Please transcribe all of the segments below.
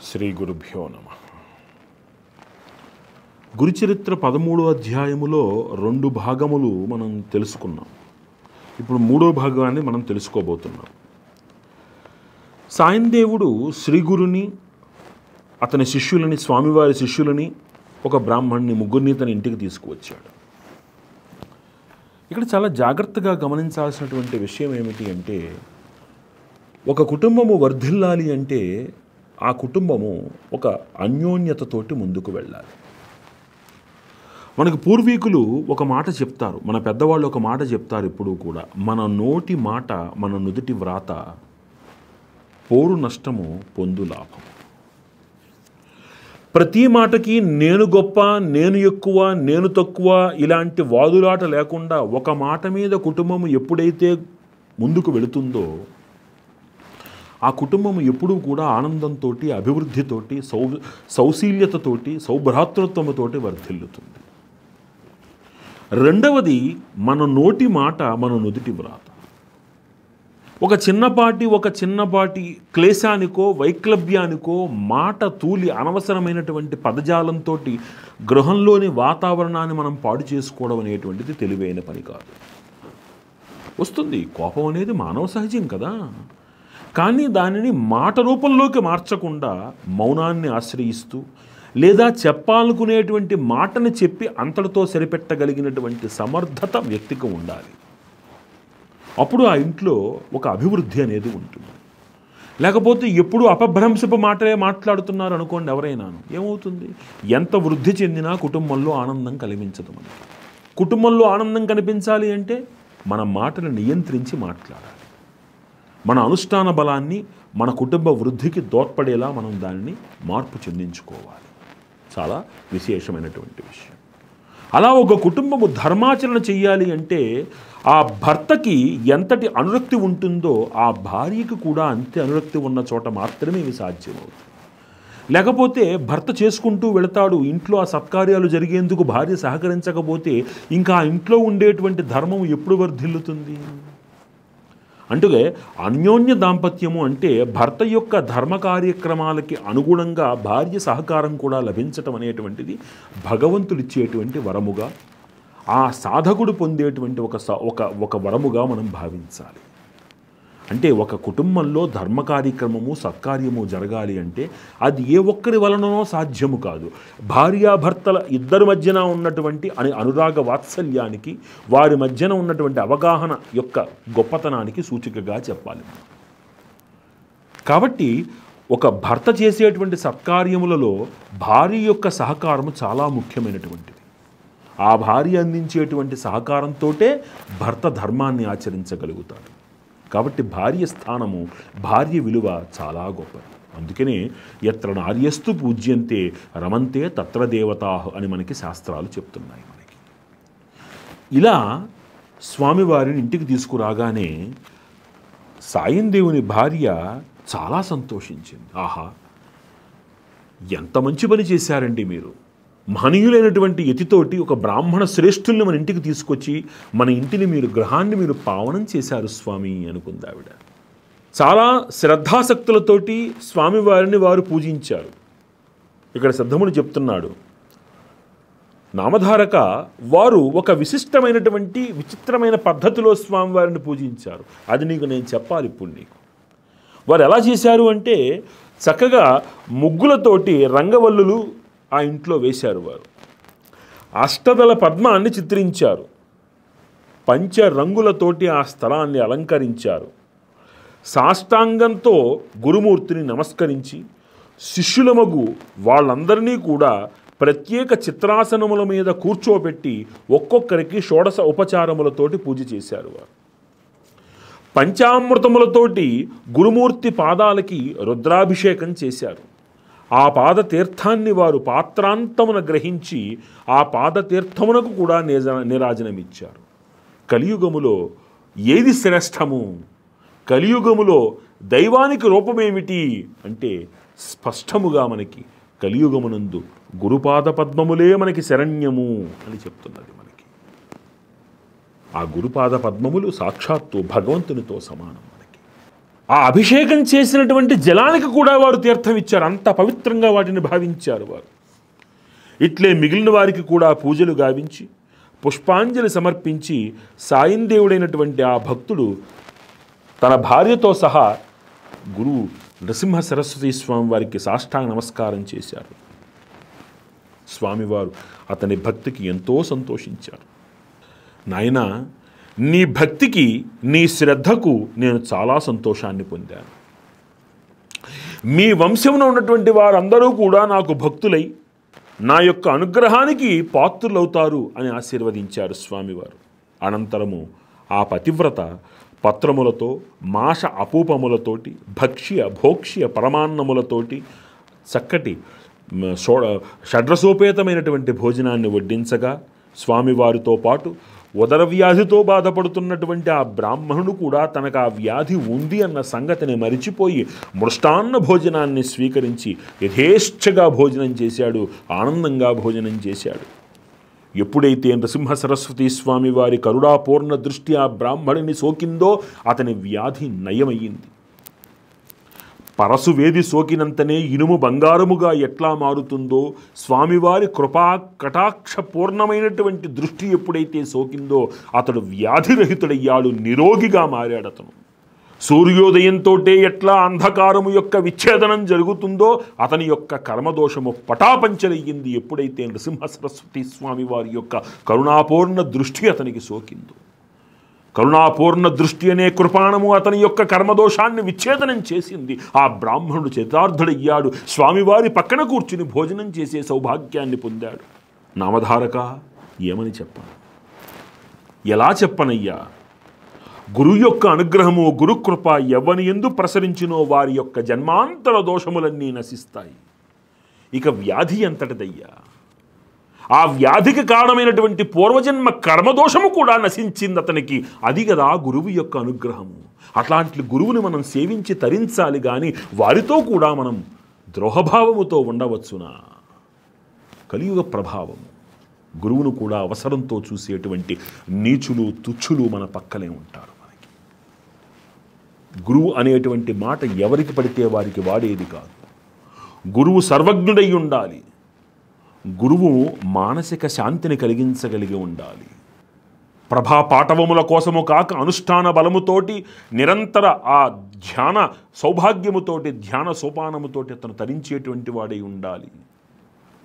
శ్రీ గురుభ్యో నమ. గురుచరిత్ర 13వ అధ్యాయములో 2 భాగములు మనం తెలుసుకున్నాం. ఇప్పుడు 3వ భాగాన్ని మనం తెలుసుకోబోతున్నాం. సాయందేవుడు శ్రీ గురుని, అతని శిష్యులని, స్వామివారి శిష్యులని, ఒక బ్రాహ్మణ్ణి, ముగ్గురిని తన ఇంటికి తీసుకువచ్చాడు. ఇక్కడ చాలా జాగ్రత్తగా గమనించాల్సినటువంటి విషయం ఏమిటి అంటే, ఒక కుటుంబము వర్ధిల్లాలి అంటే ఆ కుటుంబము ఒక అన్యోన్యతతోటి ముందుకు వెళ్ళాలి. మనకు పూర్వీకులు ఒక మాట చెప్తారు, మన పెద్దవాళ్ళు ఒక మాట చెప్తారు ఎప్పుడూ కూడా, మన నోటి మాట మన నుదుటి వ్రాత, పోరు నష్టము పొందు లాభం. ప్రతి మాటకి నేను గొప్ప, నేను ఎక్కువ, నేను తక్కువ ఇలాంటి వాదులాట లేకుండా ఒక మాట మీద కుటుంబం ఎప్పుడైతే ముందుకు వెళుతుందో ఆ కుటుంబం ఎప్పుడూ కూడా ఆనందంతో, అభివృద్ధితోటి, సౌశీల్యతతోటి, సౌభ్రాతృత్వముతోటి వర్ధిల్లుతుంది. రెండవది, మన నోటి మాట మన నుదుటి వ్రాత. ఒక చిన్నపాటి క్లేశానికో వైక్లభ్యానికో మాట తూలి అనవసరమైనటువంటి పదజాలంతో గృహంలోని వాతావరణాన్ని మనం పాడు చేసుకోవడం అనేటువంటిది తెలివైన పని కాదు. వస్తుంది, కోపం అనేది మానవ సహజం కదా, కానీ దానిని మాట రూపంలోకి మార్చకుండా మౌనాన్ని ఆశ్రయిస్తూ, లేదా చెప్పాలనుకునేటువంటి మాటని చెప్పి అంతటితో సరిపెట్టగలిగినటువంటి సమర్థత వ్యక్తికి ఉండాలి. అప్పుడు ఆ ఇంట్లో ఒక అభివృద్ధి అనేది ఉంటుంది. లేకపోతే ఎప్పుడు అపభ్రంశపు మాటలే మాట్లాడుతున్నారు అనుకోండి ఎవరైనాను, ఏమవుతుంది? ఎంత వృద్ధి చెందినా కుటుంబంలో ఆనందం కలిగించదు. మనకి కుటుంబంలో ఆనందం కనిపించాలి అంటే మన మాటను నియంత్రించి మాట్లాడాలి. మన అనుష్ఠాన బలాన్ని మన కుటుంబ వృద్ధికి దోడ్పడేలా మనం దానిని మార్పు చెందించుకోవాలి. చాలా విశేషమైనటువంటి విషయం. అలా ఒక కుటుంబము ధర్మాచరణ చెయ్యాలి అంటే ఆ భర్తకి ఎంతటి అనురక్తి ఉంటుందో ఆ భార్యకి కూడా అంతే అనురక్తి ఉన్న చోట మాత్రమే ఇవి సాధ్యమవుతుంది. లేకపోతే భర్త చేసుకుంటూ వెళతాడు, ఇంట్లో ఆ సత్కార్యాలు జరిగేందుకు భార్య సహకరించకపోతే ఇంకా ఆ ఇంట్లో ఉండేటువంటి ధర్మం ఎప్పుడు వర్ధిల్లుతుంది? అంటే అన్యోన్య దాంపత్యము అంటే భర్త యొక్క ధర్మ కార్యక్రమాలకి అనుగుణంగా భార్య సహకారం కూడా లభించటం అనేటువంటిది భగవంతుడు ఇచ్చేటువంటి వరముగా, ఆ సాధకుడు పొందేటువంటి ఒక వరముగా మనం భావించాలి. అంటే ఒక కుటుంబంలో ధర్మ కార్యక్రమము, సత్కార్యము జరగాలి అంటే అది ఏ ఒక్కరి వలననో సాధ్యము కాదు. భార్యాభర్తల ఇద్దరి మధ్యన ఉన్నటువంటి అనురాగ వాత్సల్యానికి, వారి మధ్యన ఉన్నటువంటి అవగాహన యొక్క గొప్పతనానికి సూచికగా చెప్పాలి. కాబట్టి ఒక భర్త చేసేటువంటి సత్కార్యములలో భార్య యొక్క సహకారము చాలా ముఖ్యమైనటువంటిది. ఆ భార్య అందించేటువంటి సహకారంతోటే భర్త ధర్మాన్ని ఆచరించగలుగుతాడు. కాబట్టి భార్య స్థానము, భార్య విలువ చాలా గొప్పది. అందుకనే ఎత్ర నార్యస్తు పూజ్యంతే రమంతే తత్ర దేవతాః అని మనకి శాస్త్రాలు చెప్తున్నాయి. మనకి ఇలా స్వామివారిని ఇంటికి తీసుకురాగానే సాయందేవుని భార్య చాలా సంతోషించింది. ఆహా, ఎంత మంచి పని చేశారండి మీరు, మహనీయులైనటువంటి యతితోటి ఒక బ్రాహ్మణ శ్రేష్ఠుల్ని మన ఇంటికి తీసుకొచ్చి మన ఇంటిని గృహాన్ని మీరు పావనం చేశారు స్వామి అనుకుంది ఆవిడ. చాలా శ్రద్ధాసక్తులతోటి స్వామివారిని వారు పూజించారు. ఇక్కడ సిద్ధముని చెప్తున్నాడు, నామధారక వారు ఒక విశిష్టమైనటువంటి విచిత్రమైన పద్ధతిలో స్వామివారిని పూజించారు. అది నీకు నేను చెప్పాలి ఇప్పుడు నీకు. వారు ఎలా చేశారు అంటే, చక్కగా ముగ్గులతోటి రంగవల్లులు ఆ ఇంట్లో వేశారు. వారు అష్టదళ పద్మాన్ని చిత్రించారు. పంచరంగులతోటి ఆ స్థలాన్ని అలంకరించారు. సాష్టాంగంతో గురుమూర్తిని నమస్కరించి శిష్యులమగు వాళ్ళందరినీ కూడా ప్రత్యేక చిత్రాసనముల మీద కూర్చోబెట్టి ఒక్కొక్కరికి షోడశ ఉపచారములతోటి పూజ చేశారు. వారు పంచామృతములతోటి గురుమూర్తి పాదాలకి రుద్రాభిషేకం చేశారు. ఆ పాదతీర్థాన్ని వారు పాత్రాంతమున గ్రహించి ఆ పాదతీర్థమునకు కూడా నీరాజనమిచ్చారు. కలియుగములో ఏది శ్రేష్టము, కలియుగములో దైవానికి రూపమేమిటి అంటే స్పష్టముగా మనకి కలియుగమునందు గురుపాద పద్మములే మనకి శరణ్యము అని చెప్తున్నది. మనకి ఆ గురుపాద పద్మములు సాక్షాత్తు భగవంతునితో సమానం. మనకి ఆ అభిషేకం చేసినటువంటి జలానికి కూడా వారు తీర్థం ఇచ్చారు. అంత పవిత్రంగా వాటిని భావించారు వారు. ఇట్లే మిగిలిన వారికి కూడా పూజలు గావించి పుష్పాంజలి సమర్పించి సాయందేవుడైనటువంటి ఆ భక్తుడు తన భార్యతో సహా గురువు నృసింహ సరస్వతి స్వామి వారికి సాష్టాంగ నమస్కారం చేశారు. స్వామివారు అతని భక్తికి ఎంతో సంతోషించారు. నాయనా, నీ భక్తికి, నీ శ్రద్ధకు నేను చాలా సంతోషాన్ని పొందాను. మీ వంశంలో ఉన్నటువంటి వారందరూ కూడా నాకు భక్తులై నా యొక్క అనుగ్రహానికి పాత్రులవుతారు అని ఆశీర్వదించారు స్వామివారు. అనంతరము ఆ పతివ్రత పత్రములతో, మాష అపూపములతోటి, భక్ష్య భోక్ష్య పరమాన్నములతోటి చక్కటి షడ్రసోపేతమైనటువంటి భోజనాన్ని వడ్డించగా స్వామివారితో పాటు ఉదర వ్యాధితో బాధపడుతున్నటువంటి ఆ బ్రాహ్మణుడు కూడా తనకు ఆ వ్యాధి ఉంది అన్న సంగతిని మరిచిపోయి మృష్టాన్న భోజనాన్ని స్వీకరించి యథేచ్ఛగా భోజనం చేశాడు, ఆనందంగా భోజనం చేశాడు. ఎప్పుడైతే నృసింహ సరస్వతి స్వామి వారి కరుణాపూర్ణ దృష్టి ఆ బ్రాహ్మణుని సోకిందో అతని వ్యాధి నయమయ్యింది. పరశువేది సోకినంతనే ఇనుము బంగారముగా ఎట్లా మారుతుందో స్వామివారి కృపా కటాక్ష పూర్ణమైనటువంటి దృష్టి ఎప్పుడైతే సోకిందో అతడు వ్యాధిరహితుడయ్యాడు, నిరోగిగా మారాడు. అతను సూర్యోదయంతో ఎట్లా అంధకారము యొక్క విచ్ఛేదనం జరుగుతుందో అతని యొక్క కర్మదోషము పటాపంచలయ్యింది ఎప్పుడైతే నృసింహ సరస్వతి స్వామి వారి యొక్క కరుణాపూర్ణ దృష్టి అతనికి సోకిందో. కరుణాపూర్ణ దృష్టి అనే కృపాణము అతని యొక్క కర్మదోషాన్ని విచ్ఛేదనం చేసింది. ఆ బ్రాహ్మణుడు చరితార్థుడయ్యాడు, స్వామివారి పక్కన కూర్చుని భోజనం చేసే సౌభాగ్యాన్ని పొందాడు. నామధారక, ఏమని చెప్పను, ఎలా చెప్పనయ్యా? గురువు యొక్క అనుగ్రహము, గురుకృప ఎవని ఎందు ప్రసరించినో వారి యొక్క జన్మాంతర దోషములన్నీ నశిస్తాయి. ఇక వ్యాధి ఎంతటిదయ్యా? ఆ వ్యాధికి కారణమైనటువంటి పూర్వజన్మ కర్మదోషము కూడా నశించింది అతనికి. అది కదా గురువు యొక్క అనుగ్రహము. అట్లాంటి గురువుని మనం సేవించి తరించాలి, కానీ వారితో కూడా మనం ద్రోహభావముతో ఉండవచ్చునా? కలియుగ ప్రభావము. గురువును కూడా అవసరంతో చూసేటువంటి నీచులు, తుచ్చులు మన పక్కనే ఉంటారు. మనకి గురువు అనేటువంటి మాట ఎవరికి పడితే వారికి వాడేది కాదు. గురువు సర్వజ్ఞుడై ఉండాలి. గురువు మానసిక శాంతిని కలిగించగలిగి ఉండాలి. ప్రభా పాఠవముల కోసము కాక అనుష్ఠాన బలముతోటి నిరంతర ఆ ధ్యాన సౌభాగ్యముతోటి, ధ్యాన సోపానముతోటి అతను తరించేటువంటి వాడై ఉండాలి.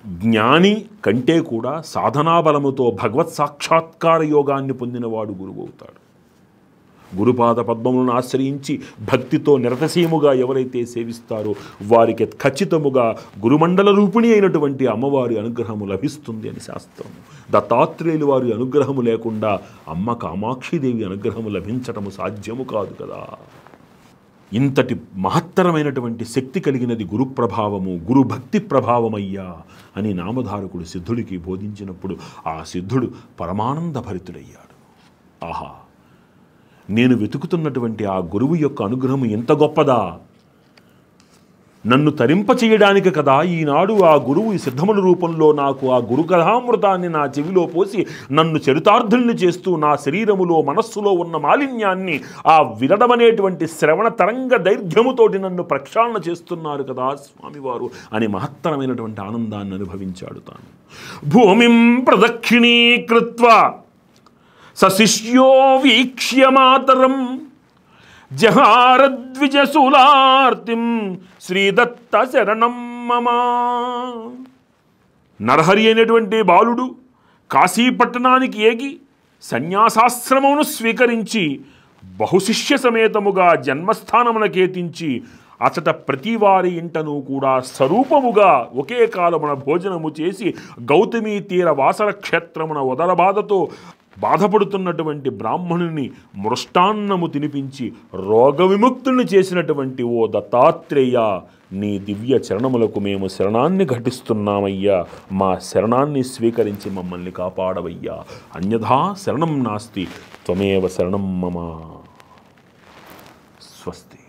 జ్ఞాని కంటే కూడా సాధనా బలముతో భగవత్ సాక్షాత్కార యోగాన్ని పొందినవాడు గురువు అవుతాడు. గురుపాద పద్మములను ఆశ్రయించి భక్తితో నిరతసీముగా ఎవరైతే సేవిస్తారో వారికి ఖచ్చితముగా గురుమండల రూపిణి అయినటువంటి అమ్మవారి అనుగ్రహము లభిస్తుంది అని శాస్త్రము. దత్తాత్రేయులు వారి అనుగ్రహము లేకుండా అమ్మ కామాక్షిదేవి అనుగ్రహము లభించటము సాధ్యము కాదు కదా. ఇంతటి మహత్తరమైనటువంటి శక్తి కలిగినది గురు ప్రభావము, గురు భక్తి ప్రభావమయ్యా అని నామధారకుడు సిద్ధుడికి బోధించినప్పుడు ఆ సిద్ధుడు పరమానంద భరితుడయ్యాడు. ఆహా, నేను వెతుకుతున్నటువంటి ఆ గురువు యొక్క అనుగ్రహం ఎంత గొప్పదా! నన్ను తరింపచేయడానికి కదా ఈనాడు ఆ గురువు ఈ సిద్ధముల రూపంలో నాకు ఆ గురు కథామృతాన్ని నా చెవిలో పోసి నన్ను చరితార్థుల్ని చేస్తూ నా శరీరములో, మనస్సులో ఉన్న మాలిన్యాన్ని ఆ వినడమనేటువంటి శ్రవణ తరంగ దైర్ఘ్యముతోటి నన్ను ప్రక్షాళన చేస్తున్నారు కదా స్వామివారు అని మహత్తరమైనటువంటి ఆనందాన్ని అనుభవించాడు తాను. భూమిం ప్రదక్షిణీకృత్వా సశిష్యో వీక్ష్య మాతరం జహారద్విజశూలార్తిం శ్రీదత్త శరణం మమ. నరహరి అనేటువంటి బాలుడు కాశీపట్టణానికి ఏగి సన్యాసాశ్రమమును స్వీకరించి బహుశిష్య సమేతముగా జన్మస్థానమునకేతించి అచట ప్రతివారి ఇంటను కూడా స్వరూపముగా ఒకే కాలమున భోజనము చేసి గౌతమీ తీర వాసర క్షేత్రమున ఉదరబాధతో బాధపడుతున్నటువంటి బ్రాహ్మణుని మృష్టాన్నము తినిపించి రోగ విముక్తుల్ని చేసినటువంటి ఓ దత్తాత్రేయ, నీ దివ్య చరణములకు మేము శరణాన్ని ఘటిస్తున్నామయ్యా. మా శరణాన్ని స్వీకరించి మమ్మల్ని కాపాడవయ్యా. అన్యథా శరణం నాస్తి, త్వమేవ శరణం మమ. స్వస్తి.